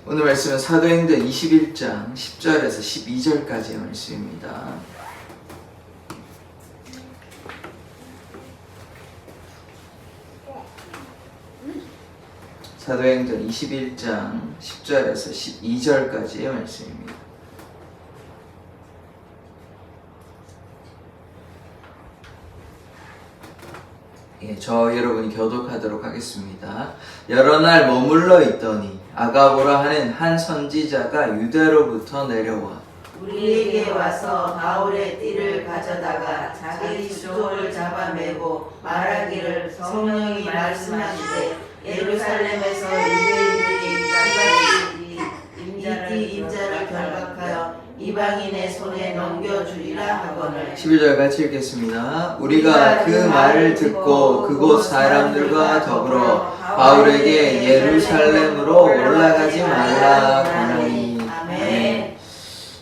오늘 말씀은 사도행전 21장 10절에서 12절까지의 말씀입니다. 사도행전 21장 10절에서 12절까지의 말씀입니다. 저 여러분이 교독하도록 하겠습니다. 여러 날 머물러 있더니 아가보라 하는 한 선지자가 유대로부터 내려와 우리에게 와서 바울의 띠를 가져다가 자기 수족을 잡아매고 말하기를 성령이 말씀하시되 예루살렘에서 유대인들이 이 인자를 결박하여 이방인의 손에 넘겨주리라 하거늘. 11절 같이 읽겠습니다. 우리가 그 말을 듣고 그곳 사람들과 더불어 바울에게 예루살렘으로 올라가지 말라 하나니.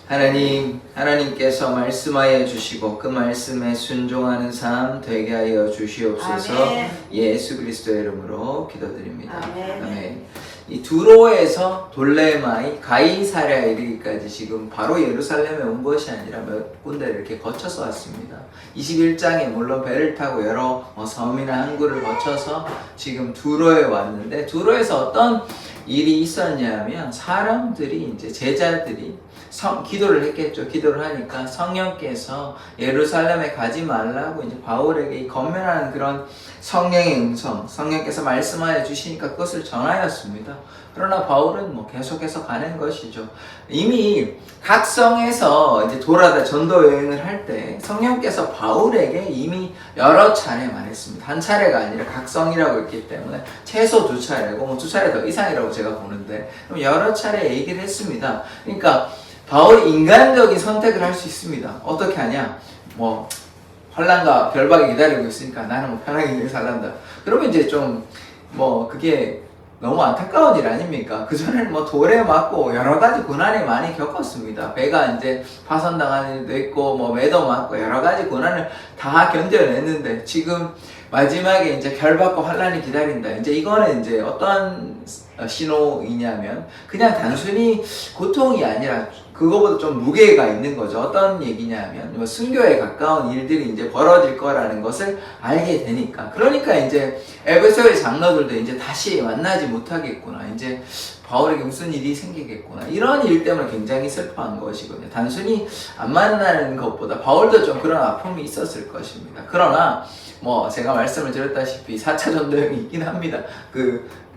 아멘. 하나님께서 말씀하여 주시고 그 말씀에 순종하는 삶 되게 하여 주시옵소서. 아멘. 예수 그리스도의 이름으로 기도드립니다. 아멘. 아멘. 이 두로에서 돌레마이 가이사랴에 이르기까지 지금 바로 예루살렘에 온 것이 아니라 몇 군데를 이렇게 거쳐서 왔습니다. 21장에 물론 배를 타고 여러 섬이나 항구를 거쳐서 지금 두로에 왔는데, 두로에서 어떤 일이 있었냐면 사람들이 이제 제자들이 기도를 했겠죠. 기도를 하니까 성령께서 예루살렘에 가지 말라고 이제 바울에게 이 권면하는 그런 성령의 음성, 성령께서 말씀하여 주시니까 그것을 전하였습니다. 그러나 바울은 계속해서 가는 것이죠. 이미 각 성에서 이제 돌아다 전도 여행을 할 때 성령께서 바울에게 이미 여러 차례 말했습니다. 한 차례가 아니라 각 성이라고 했기 때문에 최소 2차례고 2차례 더 이상이라고 제가 보는데 여러 차례 얘기를 했습니다. 그러니까 바울이 인간적인 선택을 할 수 있습니다. 어떻게 하냐? 환난과 결박이 기다리고 있으니까 나는 편하게 살란다. 그러면 이제 좀 그게 너무 안타까운 일 아닙니까? 그전에는 돌에 맞고 여러 가지 고난을 많이 겪었습니다. 배가 이제 파손당하는 일도 있고 매도 맞고 여러 가지 고난을 다 견뎌냈는데 지금 마지막에 이제 결박과 환난이 기다린다. 이제 이거는 이제 어떤 신호이냐면 그냥 단순히 고통이 아니라 그거보다 좀 무게가 있는 거죠. 어떤 얘기냐면 순교에 가까운 일들이 이제 벌어질 거라는 것을 알게 되니까. 그러니까 이제 에베소의 장로들도 이제 다시 만나지 못하겠구나. 이제 바울에게 무슨 일이 생기겠구나. 이런 일 때문에 굉장히 슬퍼한 것이거든요. 단순히 안 만나는 것보다 바울도 좀 그런 아픔이 있었을 것입니다. 그러나 제가 말씀을 드렸다시피 4차 전도여행이 있긴 합니다.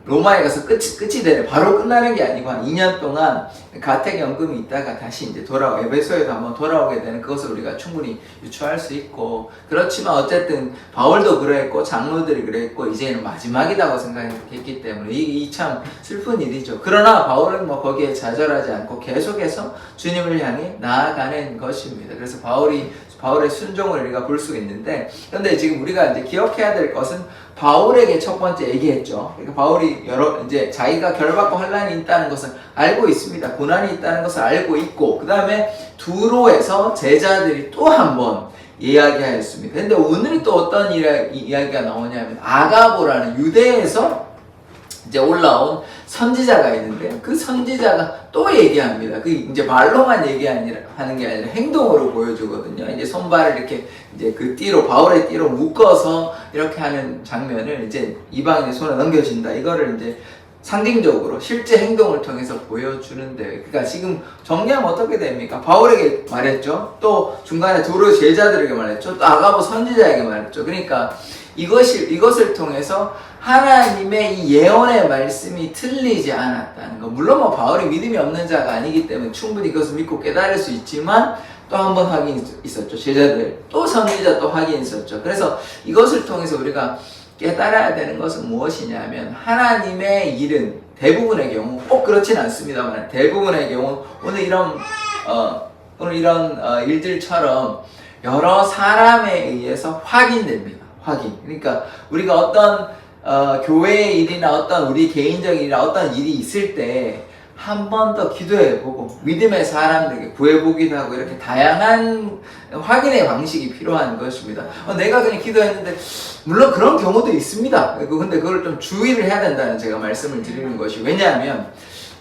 로마에 가서 끝이 되네. 바로 끝나는 게 아니고 한 2년 동안 가택연금이 있다가 다시 이제 에베소에도 한번 돌아오게 되는 그것을 우리가 충분히 유추할 수 있고, 그렇지만 어쨌든 바울도 그랬고 장로들이 그랬고 이제는 마지막이라고 생각했기 때문에 이 참 슬픈 일이죠. 그러나 바울은 거기에 좌절하지 않고 계속해서 주님을 향해 나아가는 것입니다. 그래서 바울의 순종을 우리가 볼 수 있는데, 그런데 지금 우리가 이제 기억해야 될 것은 바울에게 첫 번째 얘기했죠. 그러니까 바울이 이제 자기가 결박과 환난이 있다는 것을 알고 있습니다. 고난이 있다는 것을 알고 있고, 그 다음에 두로에서 제자들이 또 한 번 이야기하였습니다. 근데 오늘 또 어떤 이야기가 나오냐면 아가보라는 유대에서 이제 올라온 선지자가 있는데 그 선지자가 또 얘기합니다. 이제 말로만 하는 게 아니라 행동으로 보여주거든요. 이제 손발을 이렇게 이제 바울의 띠로 묶어서 이렇게 하는 장면을 이제 이방인의 손에 넘겨진다. 이거를 이제 상징적으로 실제 행동을 통해서 보여주는데, 그러니까 지금 정리하면 어떻게 됩니까? 바울에게 말했죠. 또 중간에 두로 제자들에게 말했죠. 또 아가보 선지자에게 말했죠. 그러니까 이것을 통해서 하나님의 이 예언의 말씀이 틀리지 않았다는 거. 물론 바울이 믿음이 없는 자가 아니기 때문에 충분히 그것을 믿고 깨달을 수 있지만 또 한 번 확인이 있었죠. 제자들 또 선지자 또 확인이 있었죠. 그래서 이것을 통해서 우리가 깨달아야 되는 것은 무엇이냐면 하나님의 일은 대부분의 경우 꼭 그렇진 않습니다만 대부분의 경우 오늘 이런 일들처럼 여러 사람에 의해서 확인됩니다. 그러니까 우리가 어떤 교회의 일이나 어떤 우리 개인적인 일이나 어떤 일이 있을 때 한 번 더 기도해보고 믿음의 사람들에게 구해보기도 하고 이렇게 다양한 확인의 방식이 필요한 것입니다. 내가 그냥 기도했는데 물론 그런 경우도 있습니다. 근데 그걸 좀 주의를 해야 된다는 제가 말씀을 드리는 것이, 왜냐하면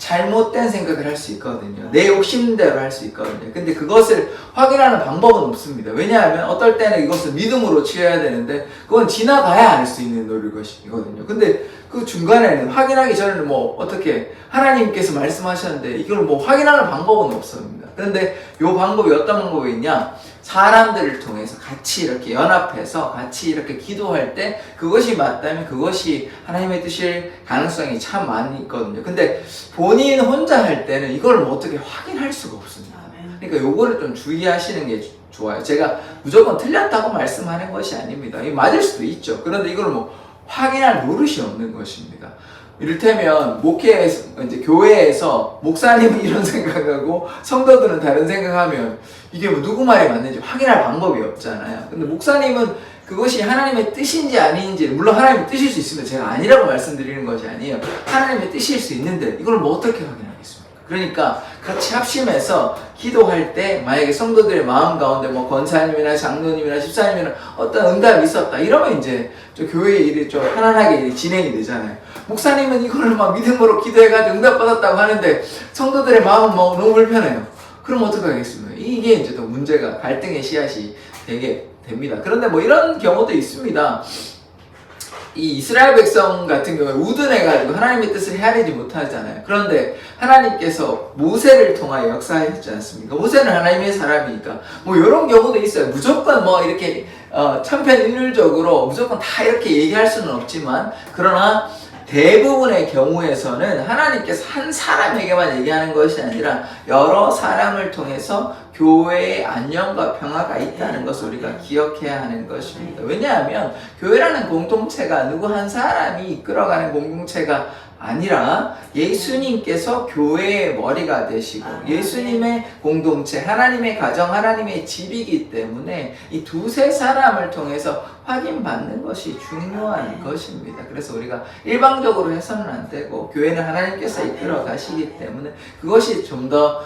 잘못된 생각을 할 수 있거든요. 내 욕심대로 할 수 있거든요. 근데 그것을 확인하는 방법은 없습니다. 왜냐하면 어떨 때는 이것을 믿음으로 취해야 되는데 그건 지나가야 알 수 있는 것이거든요. 근데 그 중간에는 확인하기 전에는 뭐 어떻게 하나님께서 말씀하셨는데 이걸 뭐 확인하는 방법은 없습니다. 그런데 이 방법이 어떤 방법이 있냐? 사람들을 통해서 같이 이렇게 연합해서 같이 이렇게 기도할 때 그것이 맞다면 그것이 하나님의 뜻일 가능성이 참 많이 있거든요. 근데 본인 혼자 할 때는 이걸 뭐 어떻게 확인할 수가 없습니다. 그러니까 요거를 좀 주의하시는 게 좋아요. 제가 무조건 틀렸다고 말씀하는 것이 아닙니다. 이 맞을 수도 있죠. 그런데 이걸 뭐 확인할 노릇이 없는 것입니다. 이를테면 목회에서 이제 교회에서 목사님은 이런 생각하고 성도들은 다른 생각하면 이게 뭐 누구 말이 맞는지 확인할 방법이 없잖아요. 근데 목사님은 그것이 하나님의 뜻인지 아닌지, 물론 하나님의 뜻일 수 있습니다. 제가 아니라고 말씀드리는 것이 아니에요. 하나님의 뜻일 수 있는데 이걸 뭐 어떻게 확인하겠습니까? 그러니까 같이 합심해서 기도할 때 만약에 성도들의 마음 가운데 뭐 권사님이나 장로님이나 집사님이나 어떤 응답이 있었다 이러면 이제 저 교회의 일이 좀 편안하게 진행이 되잖아요. 목사님은 이걸 막 믿음으로 기도해가지고 응답받았다고 하는데 성도들의 마음은 뭐 너무 불편해요. 그럼 어떻게 하겠습니까? 이게 이제 또 문제가 갈등의 씨앗이 되게 됩니다. 그런데 뭐 이런 경우도 있습니다. 이 이스라엘 백성 같은 경우에 우둔해가지고 하나님의 뜻을 헤아리지 못하잖아요. 그런데 하나님께서 모세를 통하여 역사하셨지 않습니까? 모세는 하나님의 사람이니까 뭐 이런 경우도 있어요. 무조건 뭐 이렇게 천편일률적으로 무조건 다 이렇게 얘기할 수는 없지만 그러나 대부분의 경우에서는 하나님께서 한 사람에게만 얘기하는 것이 아니라 여러 사람을 통해서 교회의 안녕과 평화가 있다는 것을 우리가 기억해야 하는 것입니다. 왜냐하면 교회라는 공동체가 누구 한 사람이 이끌어가는 공동체가 아니라 예수님께서 교회의 머리가 되시고 예수님의 공동체, 하나님의 가정, 하나님의 집이기 때문에 이 두세 사람을 통해서 확인받는 것이 중요한 것입니다. 그래서 우리가 일방적으로 해서는 안 되고 교회는 하나님께서 이끌어 가시기 때문에 그것이 좀 더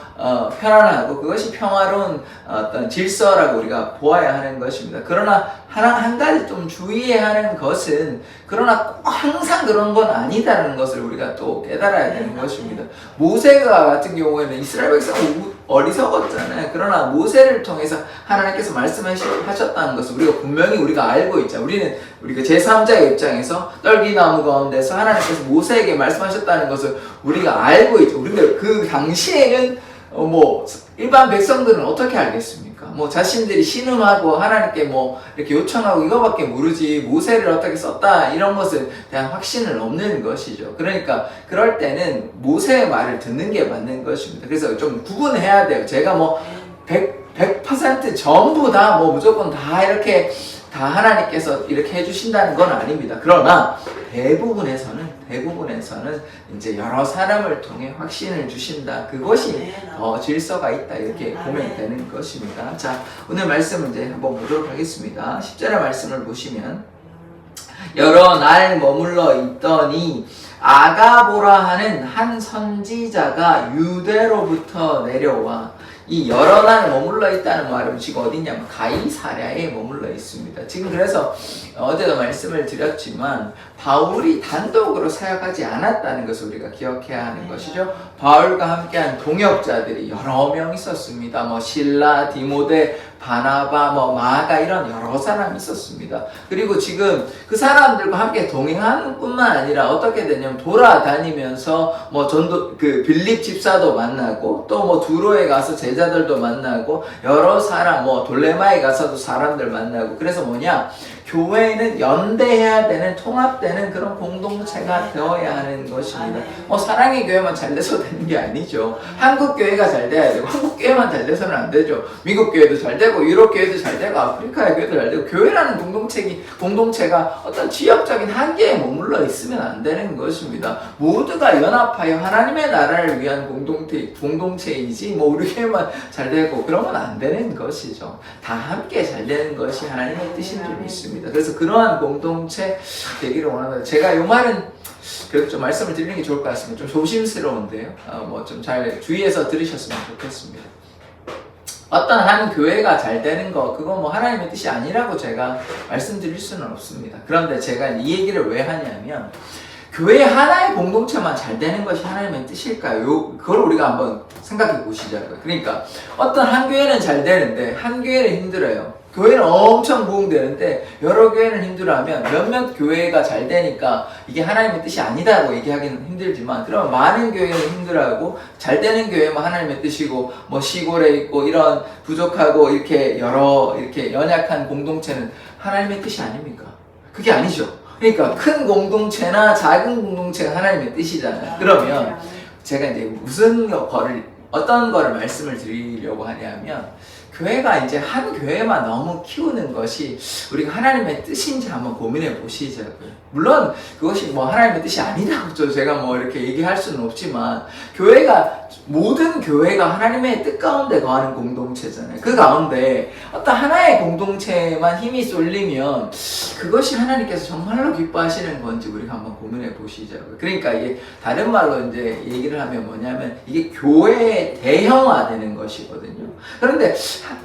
편안하고 그것이 평화로운 어떤 질서라고 우리가 보아야 하는 것입니다. 그러나 한 가지 좀 주의해야 하는 것은 그러나 꼭 항상 그런 건 아니다라는 것을 우리가 또 깨달아야 되는 것입니다. 모세가 같은 경우에는 이스라엘 백성은 어리석었잖아요. 그러나 모세를 통해서 하나님께서 말씀하셨다는 것을 우리가 알고 있잖아요. 우리가 제3자의 입장에서 떨기나무 가운데서 하나님께서 모세에게 말씀하셨다는 것을 우리가 알고 있죠. 그런데 그 당시에는 뭐 일반 백성들은 어떻게 알겠습니까? 뭐 자신들이 신음하고 하나님께 뭐 이렇게 요청하고 이거밖에 모르지 모세를 어떻게 썼다 이런 것에 대한 확신은 없는 것이죠. 그러니까 그럴 때는 모세의 말을 듣는 게 맞는 것입니다. 그래서 좀 구분해야 돼요. 제가 뭐 100% 전부 다 뭐 무조건 다 이렇게 다 하나님께서 이렇게 해주신다는 건 아닙니다. 그러나 대부분에서는 이제 여러 사람을 통해 확신을 주신다. 그것이 더 질서가 있다. 이렇게 보면 되는 것입니다. 자, 오늘 말씀을 이제 한번 보도록 하겠습니다. 10절의 말씀을 보시면 여러 날 머물러 있더니 아가보라 하는 한 선지자가 유대로부터 내려와 이 여러 날 머물러 있다는 말은 지금 어디냐면 가이사랴에 머물러 있습니다. 지금 그래서 어제도 말씀을 드렸지만 바울이 단독으로 사역하지 않았다는 것을 우리가 기억해야 하는 것이죠. 바울과 함께한 동역자들이 여러 명 있었습니다. 뭐 실라, 디모데, 바나바, 뭐 마가 이런 여러 사람이 있었습니다. 그리고 지금 그 사람들과 함께 동행하는 뿐만 아니라 어떻게 되냐면 돌아다니면서 뭐 그 빌립 집사도 만나고 또 뭐 두로에 가서 제자들도 만나고 여러 사람 뭐 돌레마에 가서도 사람들 만나고 그래서 뭐냐 교회는 연대해야 되는 통합되는 그런 공동체가 되어야 하는 것입니다. 사랑의 교회만 잘 돼서 되는 게 아니죠. 한국 교회가 잘 돼야 되고 한국 교회만 잘 돼서는 안 되죠. 미국 교회도 잘 되고 유럽 교회도 잘 되고 아프리카의 교회도 잘 되고 교회라는 공동체가 어떤 지역적인 한계에 머물러 있으면 안 되는 것입니다. 모두가 연합하여 하나님의 나라를 위한 공동체이지 뭐 우리 교회만 잘 되고 그러면 안 되는 것이죠. 다 함께 잘 되는 것이 하나님의 뜻인 줄 믿습니다. 그래서 그러한 공동체 되기를 원합니다. 제가 이 말은 그래도 좀 말씀을 드리는 게 좋을 것 같습니다. 좀 조심스러운데요. 뭐 좀 잘 주의해서 들으셨으면 좋겠습니다. 어떤 한 교회가 잘 되는 거 그건 뭐 하나님의 뜻이 아니라고 제가 말씀드릴 수는 없습니다. 그런데 제가 이 얘기를 왜 하냐면 교회 하나의 공동체만 잘 되는 것이 하나님의 뜻일까요? 그걸 우리가 한번 생각해 보시자고요. 그러니까 어떤 한 교회는 잘 되는데 한 교회는 힘들어요. 교회는 엄청 부흥되는데 여러 교회는 힘들어하면 몇몇 교회가 잘 되니까 이게 하나님의 뜻이 아니다고 얘기하기는 힘들지만, 그러면 많은 교회는 힘들어하고 잘 되는 교회만 하나님의 뜻이고, 뭐 시골에 있고 이런 부족하고 이렇게 여러 이렇게 연약한 공동체는 하나님의 뜻이 아닙니까? 그게 아니죠. 그러니까 큰 공동체나 작은 공동체가 하나님의 뜻이잖아요. 그러면 제가 이제 어떤 거를 말씀을 드리려고 하냐면, 교회가 이제 한 교회만 너무 키우는 것이 우리가 하나님의 뜻인지 한번 고민해 보시자고요. 물론 그것이 뭐 하나님의 뜻이 아니라고 제가 뭐 이렇게 얘기할 수는 없지만, 모든 교회가 하나님의 뜻 가운데 거하는 공동체잖아요. 그 가운데 어떤 하나의 공동체만 힘이 쏠리면 그것이 하나님께서 정말로 기뻐하시는 건지 우리가 한번 고민해 보시자고요. 그러니까 이게 다른 말로 이제 얘기를 하면 뭐냐면, 이게 교회의 대형화되는 것이거든요. 그런데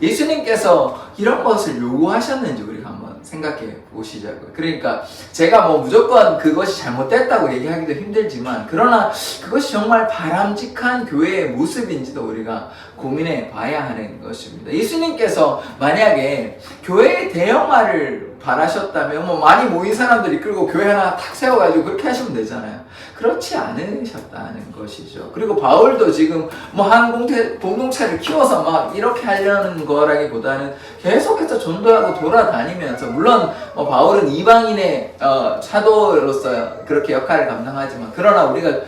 예수님께서 이런 것을 요구하셨는지 우리가 한번 생각해 보시자고요. 그러니까 제가 뭐 무조건 그것이 잘못됐다고 얘기하기도 힘들지만, 그러나 그것이 정말 바람직한 교회의 모습인지도 우리가 고민해 봐야 하는 것입니다. 예수님께서 만약에 교회의 대형화를 바라셨다면 뭐 많이 모인 사람들 이끌고 교회 하나 탁 세워가지고 그렇게 하시면 되잖아요. 그렇지 않으셨다는 것이죠. 그리고 바울도 지금 뭐 한 공동체를 키워서 막 이렇게 하려는 거라기보다는 계속해서 전도하고 돌아다니면서, 물론 뭐 바울은 이방인의 사도로서 그렇게 역할을 감당하지만, 그러나 우리가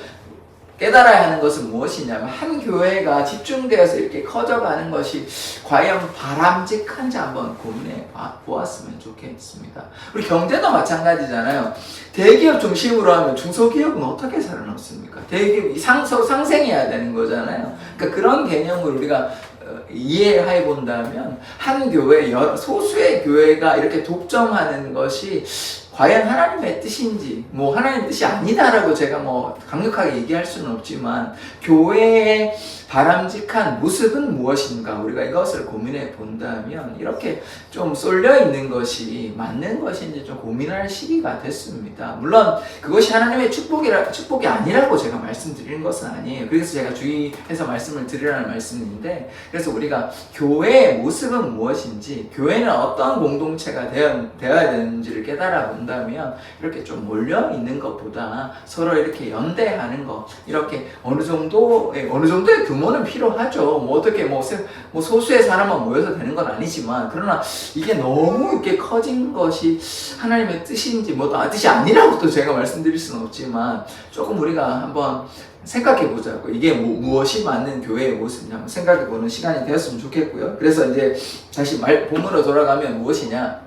깨달아야 하는 것은 무엇이냐면, 한 교회가 집중되어서 이렇게 커져가는 것이 과연 바람직한지 한번 고민해 보았으면 좋겠습니다. 우리 경제도 마찬가지잖아요. 대기업 중심으로 하면 중소기업은 어떻게 살아남습니까? 대기업이 서로 상생해야 되는 거잖아요. 그러니까 그런 개념을 우리가 이해해 본다면, 한 교회, 소수의 교회가 이렇게 독점하는 것이 과연 하나님의 뜻인지, 뭐 하나님의 뜻이 아니다라고 제가 뭐 강력하게 얘기할 수는 없지만, 교회의 바람직한 모습은 무엇인가 우리가 이것을 고민해 본다면, 이렇게 좀 쏠려 있는 것이 맞는 것인지 좀 고민할 시기가 됐습니다. 물론 그것이 하나님의 축복이 아니라고 제가 말씀드리는 것은 아니에요. 그래서 제가 주의해서 말씀을 드리라는 말씀인데, 그래서 우리가 교회의 모습은 무엇인지, 교회는 어떤 공동체가 되어야 되는지를 깨달아 본다면, 이렇게 좀 몰려 있는 것보다 서로 이렇게 연대하는 것, 이렇게 어느 정도의 규모는 필요하죠. 뭐 어떻게 뭐 소수의 사람만 모여서 되는 건 아니지만, 그러나 이게 너무 이렇게 커진 것이 하나님의 뜻인지, 뭐 뜻이 아니라고 또 제가 말씀드릴 수는 없지만, 조금 우리가 한번 생각해 보자고. 이게 무엇이 맞는 교회의 모습인지 한번 생각해 보는 시간이 되었으면 좋겠고요. 그래서 이제 다시 본문으로 돌아가면 무엇이냐?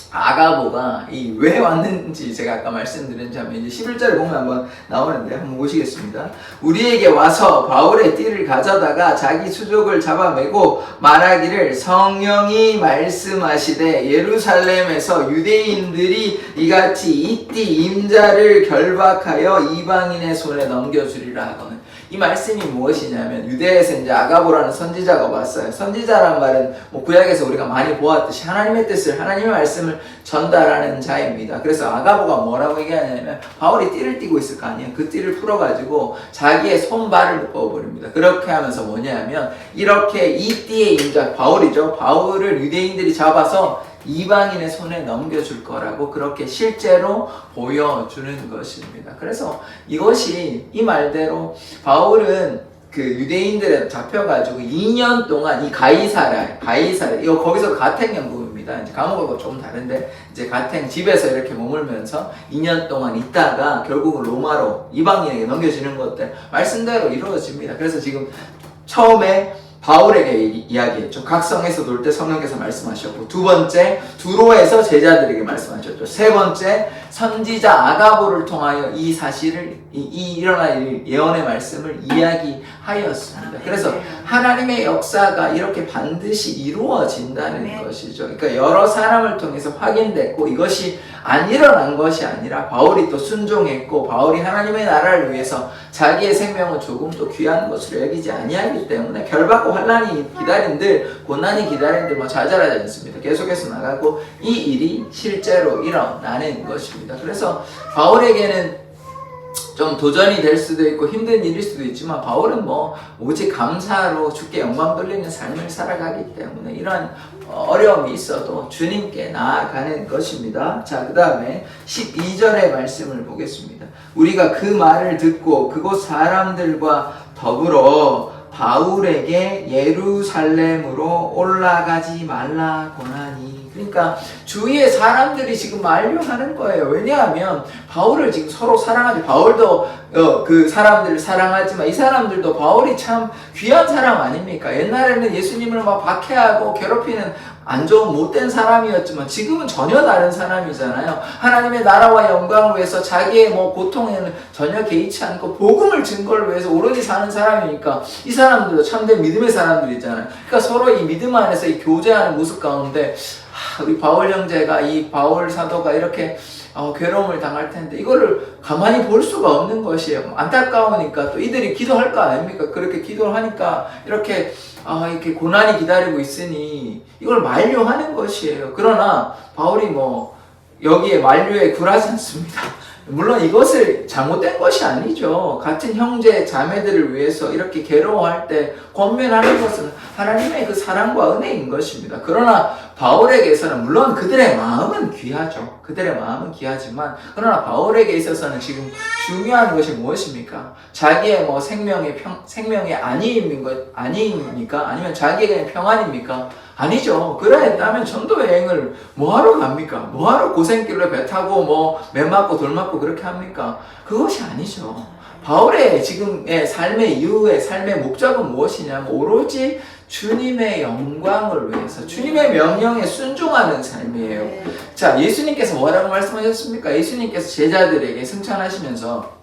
아가보가 왜 왔는지 제가 아까 말씀드렸는지 하면, 이제 11절에 보면 한번 나오는데 한번 보시겠습니다. 우리에게 와서 바울의 띠를 가져다가 자기 수족을 잡아매고 말하기를, 성령이 말씀하시되 예루살렘에서 유대인들이 이같이 이 띠 임자를 결박하여 이방인의 손에 넘겨주리라 하거늘. 이 말씀이 무엇이냐면, 유대에서 이제 아가보라는 선지자가 왔어요. 선지자란 말은 뭐 구약에서 우리가 많이 보았듯이 하나님의 뜻을, 하나님의 말씀을 전달하는 자입니다. 그래서 아가보가 뭐라고 얘기하냐면, 바울이 띠를 띠고 있을 거 아니에요. 그 띠를 풀어가지고 자기의 손발을 묶어버립니다. 그렇게 하면서 뭐냐면, 이렇게 이 띠의 임자, 바울이죠. 바울을 유대인들이 잡아서 이방인의 손에 넘겨줄 거라고 그렇게 실제로 보여주는 것입니다. 그래서 이것이 이 말대로 바울은 그 유대인들에 잡혀가지고 2년 동안 이 가이사랴 이거 거기서 가택연금입니다. 이제 감옥하고 좀 다른데, 이제 가택 집에서 이렇게 머물면서 2년 동안 있다가 결국은 로마로 이방인에게 넘겨지는 것들 말씀대로 이루어집니다. 그래서 지금 처음에 바울에게 이야기했죠. 각성에서 놀 때 성령께서 말씀하셨고, 두 번째 두로에서 제자들에게 말씀하셨죠. 세 번째 선지자 아가보를 통하여 이 사실을, 일어날 예언의 말씀을 이야기하였습니다. 그래서 하나님의 역사가 이렇게 반드시 이루어진다는 것이죠. 그러니까 여러 사람을 통해서 확인됐고, 이것이 안 일어난 것이 아니라 바울이 또 순종했고, 바울이 하나님의 나라를 위해서 자기의 생명은 조금도 귀한 것으로 여기지 아니하기 때문에 결박과 환난이 기다린들, 고난이 기다린들 뭐 좌절하지 않습니다. 계속해서 나가고 이 일이 실제로 일어나는 것입니다. 그래서 바울에게는 좀 도전이 될 수도 있고 힘든 일일 수도 있지만 바울은 오직 감사로 주께 영광 돌리는 삶을 살아가기 때문에 이러한 어려움이 있어도 주님께 나아가는 것입니다. 자, 그 다음에 12절의 말씀을 보겠습니다. 우리가 그 말을 듣고 그곳 사람들과 더불어 바울에게 예루살렘으로 올라가지 말라고 하니. 그러니까 주위의 사람들이 지금 만류하는 거예요. 왜냐하면 바울을 지금 서로 사랑하죠. 바울도 그 사람들을 사랑하지만 이 사람들도 바울이 참 귀한 사람 아닙니까? 옛날에는 예수님을 막 박해하고 괴롭히는 안 좋은 못된 사람이었지만 지금은 전혀 다른 사람이잖아요. 하나님의 나라와 영광을 위해서 자기의 고통에는 전혀 개의치 않고 복음을 증거를 위해서 오로지 사는 사람이니까 이 사람들도 참된 믿음의 사람들이잖아요. 그러니까 서로 이 믿음 안에서 이 교제하는 모습 가운데 우리 바울 형제가 이 바울 사도가 이렇게 괴로움을 당할 텐데 이거를 가만히 볼 수가 없는 것이에요. 안타까우니까 또 이들이 기도할 거 아닙니까? 그렇게 기도를 하니까 이렇게 고난이 기다리고 있으니 이걸 만류하는 것이에요. 그러나 바울이 여기에 만류에 굴하지 않습니다. 물론 이것을 잘못된 것이 아니죠. 같은 형제 자매들을 위해서 이렇게 괴로워할 때 권면하는 것은 하나님의 그 사랑과 은혜인 것입니다. 그러나 바울에게서는 물론 그들의 마음은 귀하죠. 그들의 마음은 귀하지만 그러나 바울에게 있어서는 지금 중요한 것이 무엇입니까? 자기의 생명의 안위입니까? 아니면 자기에게 평안입니까? 아니죠. 그랬다면 전도 여행을 뭐하러 갑니까? 뭐하러 고생길로 배 타고 맨 맞고 돌 맞고 그렇게 합니까? 그것이 아니죠. 바울의 지금의 삶의 이후의 삶의 목적은 무엇이냐면 오로지 주님의 영광을 위해서 주님의 명령에 순종하는 삶이에요. 자, 예수님께서 뭐라고 말씀하셨습니까? 예수님께서 제자들에게 승천하시면서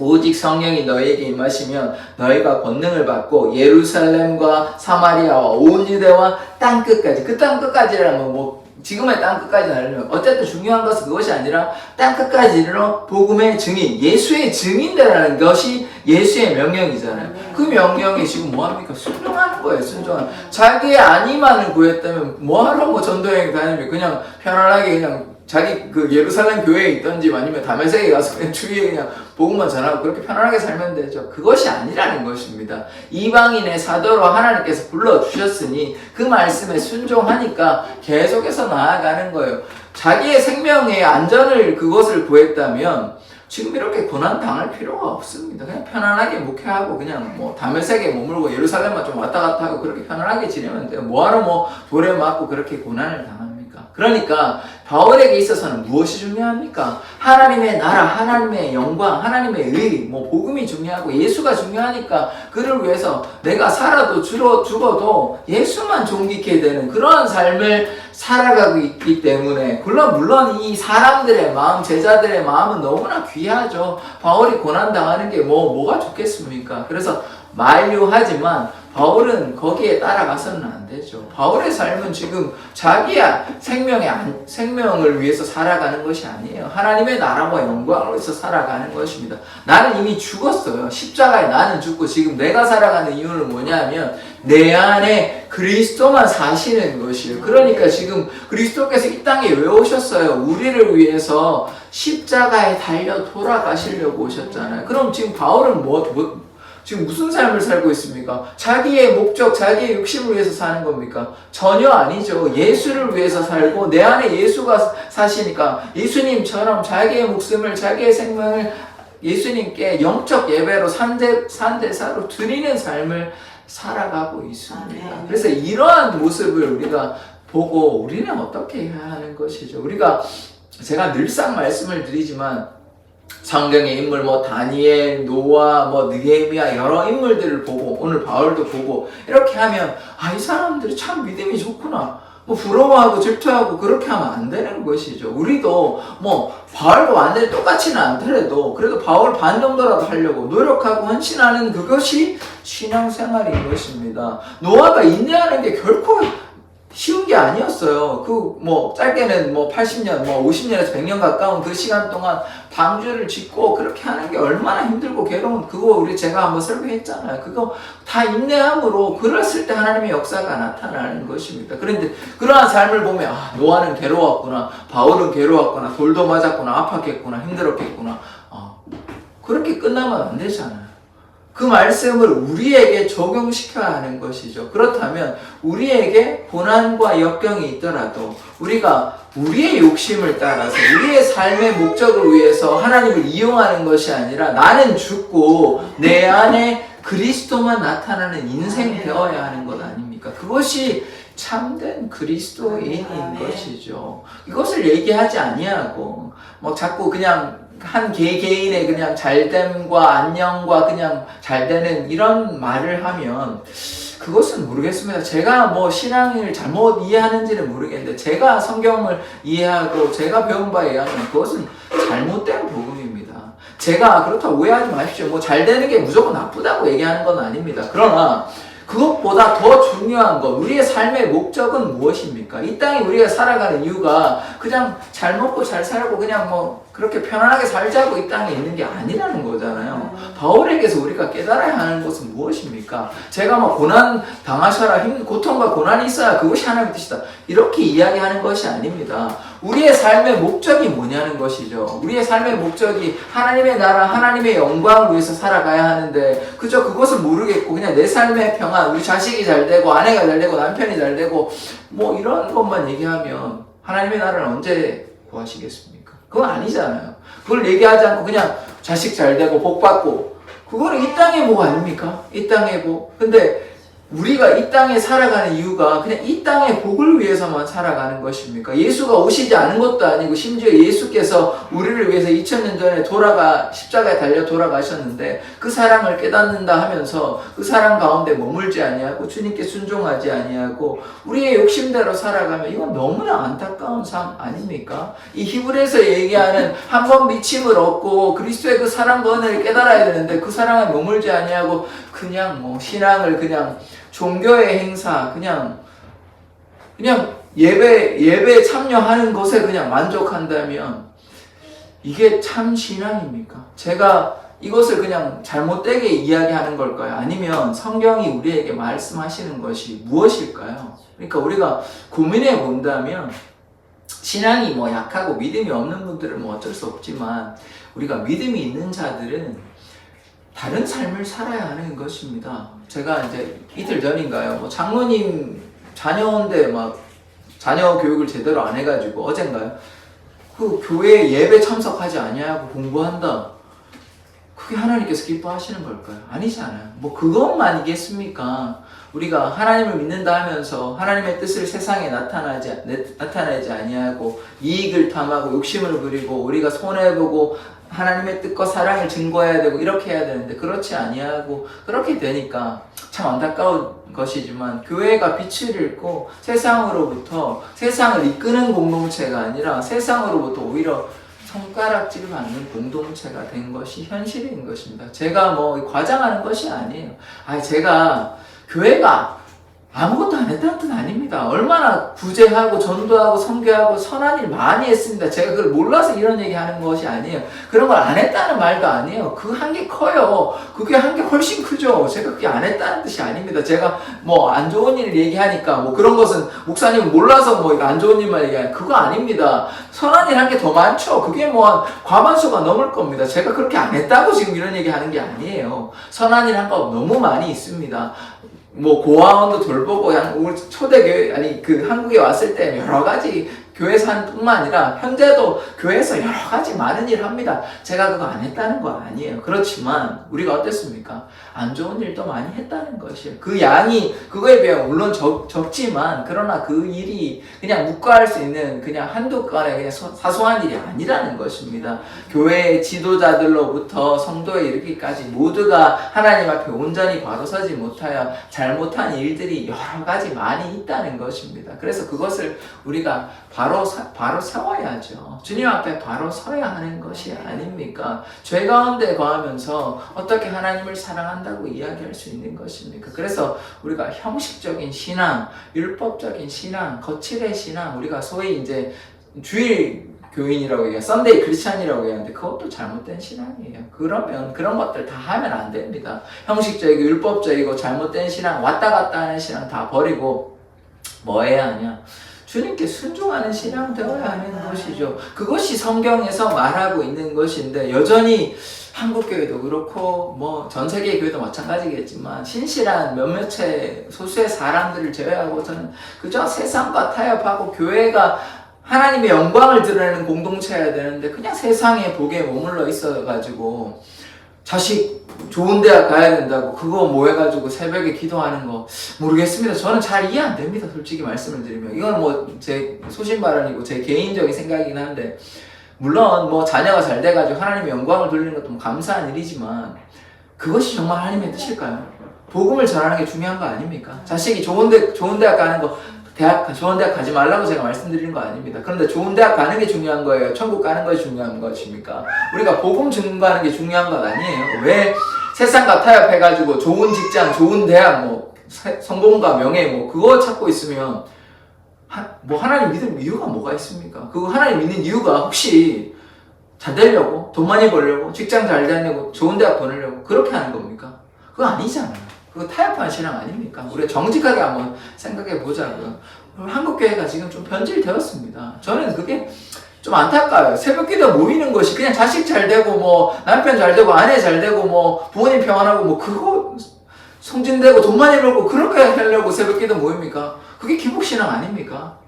오직 성령이 너희에게 임하시면 너희가 권능을 받고 예루살렘과 사마리아와 온 유대와 땅끝까지, 그 땅끝까지라면 지금의 땅끝까지는 아니면 어쨌든 중요한 것은 그것이 아니라 땅끝까지 이르러 복음의 증인, 예수의 증인되라는 것이 예수의 명령이잖아요. 그 명령이 지금 뭐합니까? 순종하는 거예요. 순종하는. 자기의 안위만을 구했다면 뭐하러 전도여행 다니면 그냥 편안하게 그냥 자기 그 예루살렘 교회에 있던지 아니면 다메섹에 가서 그냥 주위에 그냥 복음만 전하고 그렇게 편안하게 살면 되죠. 그것이 아니라는 것입니다. 이방인의 사도로 하나님께서 불러주셨으니 그 말씀에 순종하니까 계속해서 나아가는 거예요. 자기의 생명의 안전을 그것을 구했다면 지금 이렇게 고난 당할 필요가 없습니다. 그냥 편안하게 목회하고 그냥 다메섹에 머물고 예루살렘만 좀 왔다 갔다 하고 그렇게 편안하게 지내면 돼요. 뭐하러 돌에 맞고 그렇게 고난을 당합니까? 그러니까 바울에게 있어서는 무엇이 중요합니까? 하나님의 나라, 하나님의 영광, 하나님의 의, 복음이 중요하고 예수가 중요하니까 그를 위해서 내가 살아도 죽어도 예수만 존귀케 되는 그러한 삶을 살아가고 있기 때문에 물론 이 사람들의 마음, 제자들의 마음은 너무나 귀하죠. 바울이 고난당하는 게 뭐가 좋겠습니까? 그래서 만류하지만 바울은 거기에 따라가서는 안 되죠. 바울의 삶은 지금 자기의 생명을 위해서 살아가는 것이 아니에요. 하나님의 나라와 영광을 위해서 살아가는 것입니다. 나는 이미 죽었어요. 십자가에 나는 죽고 지금 내가 살아가는 이유는 뭐냐면 내 안에 그리스도만 사시는 것이에요. 그러니까 지금 그리스도께서 이 땅에 왜 오셨어요? 우리를 위해서 십자가에 달려 돌아가시려고 오셨잖아요. 그럼 지금 바울은 지금 무슨 삶을 살고 있습니까? 자기의 목적, 자기의 욕심을 위해서 사는 겁니까? 전혀 아니죠. 예수를 위해서 살고 내 안에 예수가 사시니까 예수님처럼 자기의 목숨을, 자기의 생명을 예수님께 영적 예배로 산대사로 드리는 삶을 살아가고 있습니다. 그래서 이러한 모습을 우리가 보고 우리는 어떻게 해야 하는 것이죠. 제가 늘상 말씀을 드리지만 성경의 인물 다니엘, 노아, 느헤미야 여러 인물들을 보고 오늘 바울도 보고 이렇게 하면 이 사람들이 참 믿음이 좋구나. 부러워하고 질투하고 그렇게 하면 안 되는 것이죠. 우리도 바울과 완전히 똑같지는 않더라도 그래도 바울 반 정도라도 하려고 노력하고 헌신하는 그것이 신앙생활인 것입니다. 노아가 인내하는 게 결코 쉬운 게 아니었어요. 짧게는 80년, 50년에서 100년 가까운 그 시간 동안 방주를 짓고 그렇게 하는 게 얼마나 힘들고 괴로운, 제가 한번 설명했잖아요. 그거 다 인내함으로 그랬을 때 하나님의 역사가 나타나는 것입니다. 그런데 그러한 삶을 보면, 노아는 괴로웠구나, 바울은 괴로웠구나, 돌도 맞았구나, 아팠겠구나, 힘들었겠구나. 그렇게 끝나면 안 되잖아요. 그 말씀을 우리에게 적용시켜야 하는 것이죠. 그렇다면 우리에게 고난과 역경이 있더라도 우리가 우리의 욕심을 따라서 우리의 삶의 목적을 위해서 하나님을 이용하는 것이 아니라 나는 죽고 내 안에 그리스도만 나타나는 인생이 되어야 하는 것 아닙니까? 그것이 참된 그리스도인인 것이죠. 이것을 얘기하지 아니하고 뭐 자꾸 그냥 한 개인의 그냥 잘됨과 안녕과 그냥 잘되는 이런 말을 하면 그것은 모르겠습니다. 제가 뭐 신앙을 잘못 이해하는지는 모르겠는데 제가 성경을 이해하고 제가 배운 바에 의하면 그것은 잘못된 복음입니다. 제가 그렇다고 오해하지 마십시오. 뭐 잘되는 게 무조건 나쁘다고 얘기하는 건 아닙니다. 그러나 그것보다 더 중요한 것, 우리의 삶의 목적은 무엇입니까? 이 땅에 우리가 살아가는 이유가 그냥 잘 먹고 잘 살고 그냥 뭐 그렇게 편안하게 살자고 이 땅에 있는 게 아니라는 거잖아요. 바울에게서 우리가 깨달아야 하는 것은 무엇입니까? 제가 뭐 고난 당하셔라, 고통과 고난이 있어야 그것이 하나님의 뜻이다, 이렇게 이야기하는 것이 아닙니다. 우리의 삶의 목적이 뭐냐는 것이죠. 우리의 삶의 목적이 하나님의 나라, 하나님의 영광을 위해서 살아가야 하는데 그저 그것을 모르겠고 그냥 내 삶의 평안, 우리 자식이 잘 되고 아내가 잘 되고 남편이 잘 되고 뭐 이런 것만 얘기하면 하나님의 나라를 언제 구하시겠습니까? 그건 아니잖아요. 그걸 얘기하지 않고 그냥 자식 잘 되고 복 받고 그거는 이 땅의 복 아닙니까? 이 땅의 복. 근데 우리가 이 땅에 살아가는 이유가 그냥 이 땅의 복을 위해서만 살아가는 것입니까? 예수가 오시지 않은 것도 아니고 심지어 예수께서 우리를 위해서 2000년 전에 십자가에 달려 돌아가셨는데 그 사랑을 깨닫는다 하면서 그 사랑 가운데 머물지 아니하고 주님께 순종하지 아니하고 우리의 욕심대로 살아가면 이건 너무나 안타까운 삶 아닙니까? 이 히브리서 얘기하는 한 번 미침을 얻고 그리스도의 그 사랑과 은혜를 깨달아야 되는데 그 사랑에 머물지 아니하고 그냥 뭐 신앙을 그냥 종교의 행사, 그냥 예배에 참여하는 것에 그냥 만족한다면 이게 참 신앙입니까? 제가 이것을 그냥 잘못되게 이야기하는 걸까요? 아니면 성경이 우리에게 말씀하시는 것이 무엇일까요? 그러니까 우리가 고민해 본다면 신앙이 뭐 약하고 믿음이 없는 분들은 뭐 어쩔 수 없지만 우리가 믿음이 있는 자들은 다른 삶을 살아야 하는 것입니다. 제가 이제 이틀 전인가요? 뭐 장로님 자녀인데 막 자녀 교육을 제대로 안 해가지고 어젠가요? 그 교회 예배 참석하지 아니하고 공부한다. 그게 하나님께서 기뻐하시는 걸까요? 아니잖아요. 뭐 그것만이겠습니까? 우리가 하나님을 믿는다 하면서 하나님의 뜻을 세상에 나타내지 아니하고 이익을 탐하고 욕심을 부리고 우리가 손해보고 하나님의 뜻과 사랑을 증거해야 되고 이렇게 해야 되는데 그렇지 아니하고 그렇게 되니까 참 안타까운 것이지만 교회가 빛을 잃고 세상을 이끄는 공동체가 아니라 세상으로부터 오히려 손가락질을 받는 공동체가 된 것이 현실인 것입니다. 제가 뭐 과장하는 것이 아니에요. 제가 교회가 아무것도 안 했다는 뜻 아닙니다. 얼마나 구제하고 전도하고 선교하고 선한 일 많이 했습니다. 제가 그걸 몰라서 이런 얘기 하는 것이 아니에요. 그런 걸 안 했다는 말도 아니에요. 그 한 게 커요. 그게 한 게 훨씬 크죠. 제가 그게 안 했다는 뜻이 아닙니다. 제가 뭐 안 좋은 일을 얘기하니까 뭐 그런 것은 목사님은 몰라서 뭐 안 좋은 일만 얘기하는 그거 아닙니다. 선한 일 한 게 더 많죠. 그게 뭐 과반수가 넘을 겁니다. 제가 그렇게 안 했다고 지금 이런 얘기 하는 게 아니에요. 선한 일 한 거 너무 많이 있습니다. 뭐 고아원도 돌보고 우리 초대교회 한국에 왔을 때 여러 가지 교회산뿐만 아니라 현재도 교회에서 여러 가지 많은 일을 합니다. 제가 그거 안 했다는 거 아니에요. 그렇지만 우리가 어땠습니까? 안 좋은 일도 많이 했다는 것이에요. 그 양이 그거에 비해 물론 적지만 그러나 그 일이 그냥 묵과할 수 있는 그냥 한두 건의 그냥 사소한 일이 아니라는 것입니다. 교회의 지도자들로부터 성도에 이르기까지 모두가 하나님 앞에 온전히 바로 서지 못하여 잘못한 일들이 여러 가지 많이 있다는 것입니다. 그래서 그것을 우리가 바로 세워야죠. 주님 앞에 바로 서야 하는 것이 아닙니까? 죄 가운데 거하면서 어떻게 하나님을 사랑한다고 이야기할 수 있는 것입니까? 그래서 우리가 형식적인 신앙, 율법적인 신앙, 거칠의 신앙, 우리가 소위 이제 주일 교인이라고 얘기해요. 썬데이 크리스찬이라고 얘기하는데 그것도 잘못된 신앙이에요. 그러면 그런 것들 다 하면 안 됩니다. 형식적이고 율법적이고 잘못된 신앙, 왔다 갔다 하는 신앙 다 버리고 뭐 해야 하냐? 주님께 순종하는 신앙 되어야 하는 것이죠. 그것이 성경에서 말하고 있는 것인데 여전히 한국교회도 그렇고 뭐 전 세계 교회도 마찬가지겠지만 신실한 몇몇의 소수의 사람들을 제외하고 저는 그저 세상과 타협하고 교회가 하나님의 영광을 드러내는 공동체여야 되는데 그냥 세상의 복에 머물러 있어가지고 자식 좋은 대학 가야 된다고 그거 뭐 해가지고 새벽에 기도하는 거 모르겠습니다. 저는 잘 이해 안 됩니다. 솔직히 말씀을 드리면 이건 뭐 제 소신 발언이고 제 개인적인 생각이긴 한데 물론 뭐 자녀가 잘 돼가지고 하나님의 영광을 돌리는 것도 뭐 감사한 일이지만 그것이 정말 하나님의 뜻일까요? 복음을 전하는 게 중요한 거 아닙니까? 자식이 좋은 대학 가는 거 좋은 대학 가지 말라고 제가 말씀드리는 거 아닙니다. 그런데 좋은 대학 가는 게 중요한 거예요? 천국 가는 것이 중요한 것입니까? 우리가 복음 증거하는 게 중요한 건 아니에요. 왜 세상과 타협해가지고 좋은 직장, 좋은 대학, 뭐 성공과 명예 뭐 그거 찾고 있으면 뭐 하나님 믿을 이유가 뭐가 있습니까? 그거 하나님 믿는 이유가 혹시 잘 되려고, 돈 많이 벌려고, 직장 잘 다니고, 좋은 대학 보내려고 그렇게 하는 겁니까? 그거 아니잖아요. 그거 타협한 신앙 아닙니까? 우리가 정직하게 한번 생각해 보자고요. 한국교회가 지금 좀 변질되었습니다. 저는 그게 좀 안타까워요. 새벽기도 모이는 것이 그냥 자식 잘 되고 뭐 남편 잘 되고 아내 잘 되고 뭐 부모님 평안하고 뭐 그거 성진되고 돈 많이 벌고 그렇게 하려고 새벽기도 모입니까? 그게 기복신앙 아닙니까?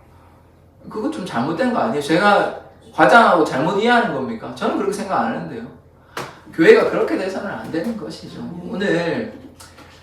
그거 좀 잘못된 거 아니에요? 제가 과장하고 잘못 이해하는 겁니까? 저는 그렇게 생각 안 하는데요. 교회가 그렇게 돼서는 안 되는 것이죠. 오늘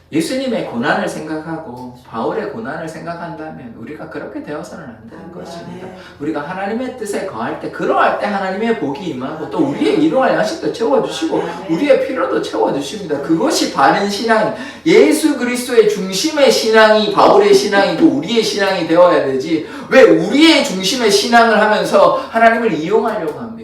예수님의 고난을 생각하고 바울의 고난을 생각한다면 우리가 그렇게 되어서는 안 되는 것입니다. 우리가 하나님의 뜻에 거할 때 그러할 때 하나님의 복이 임하고 또 우리의 일용할 양식도 채워주시고 우리의 필요도 채워주십니다. 그것이 바른 신앙, 예수 그리스도의 중심의 신앙이 바울의 신앙이고 우리의 신앙이 되어야 되지 왜 우리의 중심의 신앙을 하면서 하나님을 이용하려고 합니까?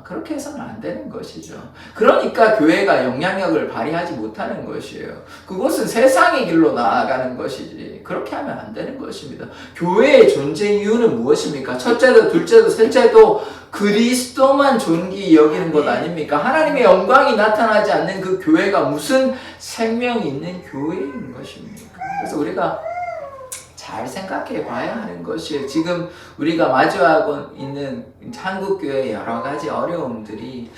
그렇게 해서는 안 되는 것이죠. 그러니까 교회가 영향력을 발휘하지 못하는 것이에요. 그것은 세상의 길로 나아가는 것이지 그렇게 하면 안 되는 것입니다. 교회의 존재 이유는 무엇입니까? 첫째도 둘째도 셋째도 그리스도만 존귀히 여기는 것 아닙니까? 하나님의 영광이 나타나지 않는 그 교회가 무슨 생명이 있는 교회인 것입니까? 그래서 우리가 잘 생각해 봐야 하는 것이에요. 지금 우리가 마주하고 있는 한국교회의 여러 가지 어려움들이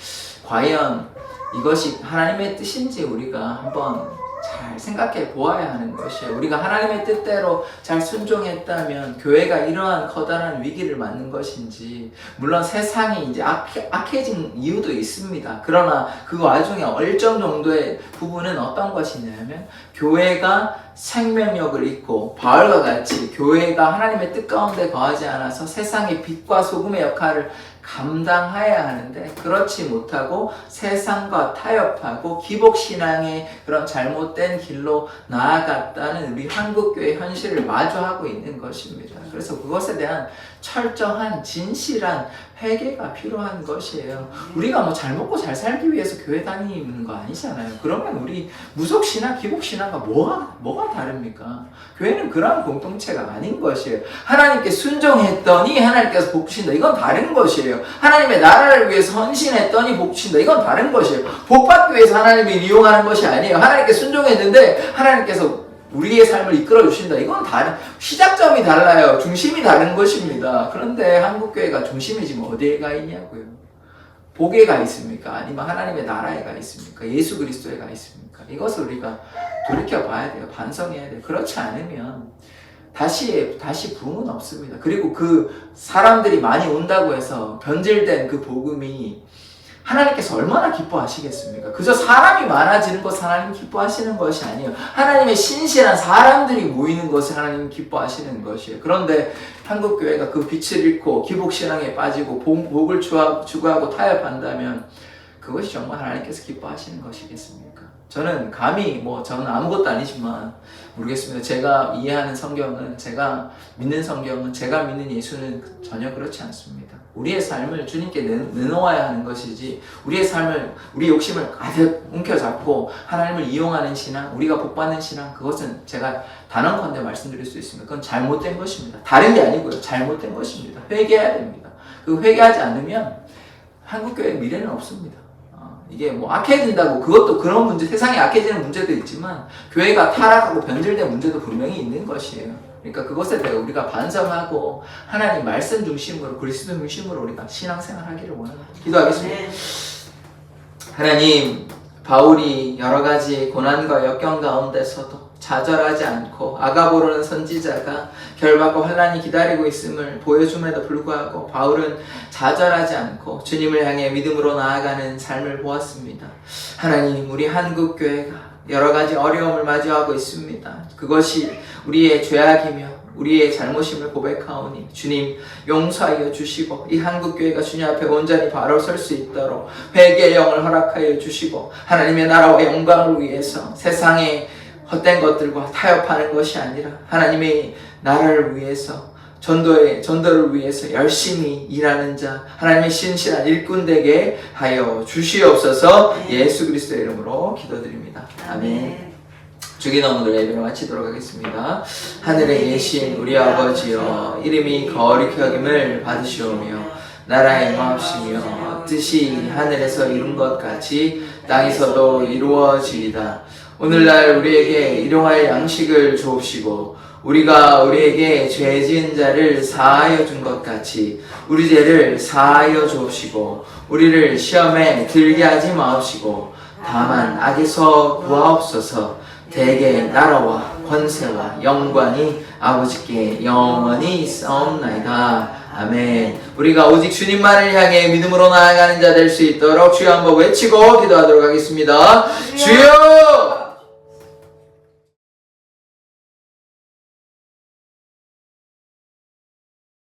과연 이것이 하나님의 뜻인지 우리가 한번 잘 생각해 보아야 하는 것이에요. 우리가 하나님의 뜻대로 잘 순종했다면 교회가 이러한 커다란 위기를 맞는 것인지 물론 세상이 이제 악해진 이유도 있습니다. 그러나 그 와중에 일정 정도의 부분은 어떤 것이냐면 교회가 생명력을 잃고 바울과 같이 교회가 하나님의 뜻 가운데 거하지 않아서 세상의 빛과 소금의 역할을 감당해야 하는데 그렇지 못하고 세상과 타협하고 기복신앙의 그런 잘못된 길로 나아갔다는 우리 한국교회 현실을 마주하고 있는 것입니다. 그래서 그것에 대한 철저한 진실한 회개가 필요한 것이에요. 우리가 뭐 잘 먹고 잘 살기 위해서 교회 다니는 거 아니잖아요. 그러면 우리 무속신앙, 기복신앙과 뭐가 다릅니까? 교회는 그러한 공동체가 아닌 것이에요. 하나님께 순종했더니 하나님께서 복 주신다. 이건 다른 것이에요. 하나님의 나라를 위해서 헌신했더니 복 주신다. 이건 다른 것이에요. 복 받기 위해서 하나님을 이용하는 것이 아니에요. 하나님께 순종했는데 하나님께서 우리의 삶을 이끌어 주신다. 이건 다른 시작점이 달라요. 중심이 다른 것입니다. 그런데 한국교회가 중심이 지금 어디에 가 있냐고요. 복에 가 있습니까? 아니면 하나님의 나라에 가 있습니까? 예수 그리스도에 가 있습니까? 이것을 우리가 돌이켜 봐야 돼요. 반성해야 돼요. 그렇지 않으면 다시 부흥은 없습니다. 그리고 그 사람들이 많이 온다고 해서 변질된 그 복음이 하나님께서 얼마나 기뻐하시겠습니까? 그저 사람이 많아지는 것 하나님 기뻐하시는 것이 아니에요. 하나님의 신실한 사람들이 모이는 것을 하나님 기뻐하시는 것이에요. 그런데 한국교회가 그 빛을 잃고 기복신앙에 빠지고 복을 추구하고 타협한다면 그것이 정말 하나님께서 기뻐하시는 것이겠습니까? 저는 감히 저는 아무것도 아니지만 모르겠습니다. 제가 이해하는 성경은, 제가 믿는 성경은, 제가 믿는 예수는 전혀 그렇지 않습니다. 우리의 삶을 주님께 내놓아야 하는 것이지 우리의 삶을, 우리 욕심을 가득 움켜잡고 하나님을 이용하는 신앙, 우리가 복받는 신앙, 그것은 제가 단언컨대 말씀드릴 수 있습니다. 그건 잘못된 것입니다. 다른 게 아니고요. 잘못된 것입니다. 회개해야 됩니다. 그 회개하지 않으면 한국교회의 미래는 없습니다. 이게 악해진다고 그것도 그런 문제, 세상에 악해지는 문제도 있지만 교회가 타락하고 변질된 문제도 분명히 있는 것이에요. 그러니까 그것에 대해 우리가 반성하고 하나님 말씀 중심으로 그리스도 중심으로 우리가 신앙생활 하기를 원합니다. 기도하겠습니다. 하나님, 바울이 여러 가지 고난과 역경 가운데서도 좌절하지 않고 아가보라는 선지자가 결박과 환난이 기다리고 있음을 보여줌에도 불구하고 바울은 좌절하지 않고 주님을 향해 믿음으로 나아가는 삶을 보았습니다. 하나님, 우리 한국교회가 여러 가지 어려움을 마주하고 있습니다. 그것이 우리의 죄악이며 우리의 잘못임을 고백하오니 주님 용서하여 주시고 이 한국교회가 주님 앞에 온전히 바로 설 수 있도록 회개의 영을 허락하여 주시고 하나님의 나라와 영광을 위해서 세상의 헛된 것들과 타협하는 것이 아니라 하나님의 나라를 위해서 전도를 위해서 열심히 일하는 자, 하나님의 신실한 일꾼 되게 하여 주시옵소서. 예수 그리스도의 이름으로 기도드립니다. 아멘. 주기도문을 예배로 마치도록 하겠습니다. 하늘에 계신 우리 아버지여, 이름이 거룩히 여김을 받으시오며 나라의 임하옵시며 뜻이 하늘에서 이룬 것 같이 땅에서도 이루어지이다. 오늘날 우리에게 일용할 양식을 주옵시고 우리가 우리에게 죄 지은 자를 사하여 준 것 같이 우리 죄를 사하여 주옵시고 우리를 시험에 들게 하지 마옵시고 다만 악에서 구하옵소서. 대개 나라와 권세와 영광이 아버지께 영원히 있사옵나이다. 아멘. 우리가 오직 주님만을 향해 믿음으로 나아가는 자 될 수 있도록 주여 한번 외치고 기도하도록 하겠습니다. 주여!